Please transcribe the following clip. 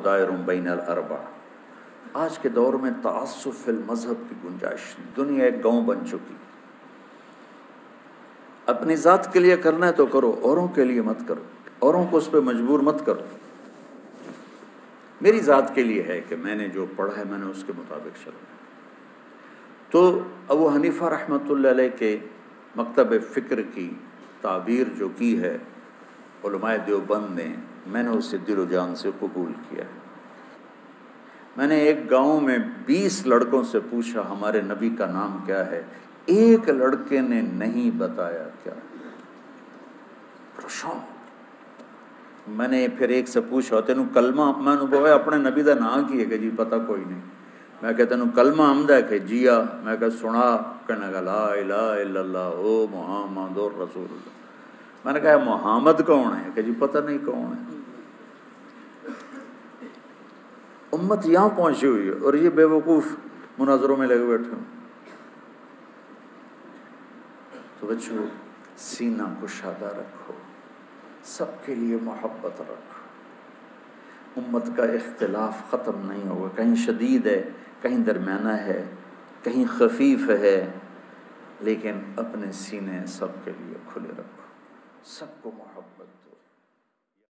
دائر بین الاربع۔ آج کے دور میں تعصب فی المذہب کی گنجائش نہیں، دنیا ایک گاؤں بن چکی۔ اپنی ذات کے لیے کرنا ہے تو کرو، اوروں کے لیے مت کرو، اوروں کو اس پہ مجبور مت کرو۔ میری ذات کے لیے ہے کہ میں نے جو پڑھا ہے میں نے اس کے مطابق چلنا ہے۔ تو ابو حنیفہ رحمۃ اللہ علیہ کے مکتب فکر کی تعبیر جو کی ہے علماء دیوبند نے، میں نے اسے دل و جان سے قبول کیا ہے۔ میں نے ایک گاؤں میں 20 لڑکوں سے پوچھا ہمارے نبی کا نام کیا ہے، ایک لڑکے نے نہیں بتایا کیا۔ پریشان۔ میں نے پھر ایک سے پوچھا تینوں کلمہ، میں نے بوئے اپنے نبی دا نام کی ہے کہ جی پتہ کوئی نہیں۔ میں کہتا تینوں کلمہ آمدہ ہے کہ جیا، میں کہا سنا، کہنے لگا لا الہ الا اللہ او محمد رسول اللہ۔ میں نے کہا محمد کون ہے کہ جی پتہ نہیں کون ہے۔ امت یہاں پہنچی ہوئی ہے اور یہ بے وقوف مناظروں میں لگے بیٹھے ہوں۔ تو بچوں سینہ کشادہ رکھو، سب کے لیے محبت رکھو۔ امت کا اختلاف ختم نہیں ہوگا، کہیں شدید ہے، کہیں درمیانہ ہے، کہیں خفیف ہے، لیکن اپنے سینے سب کے لیے کھلے رکھو، سب کو محبت۔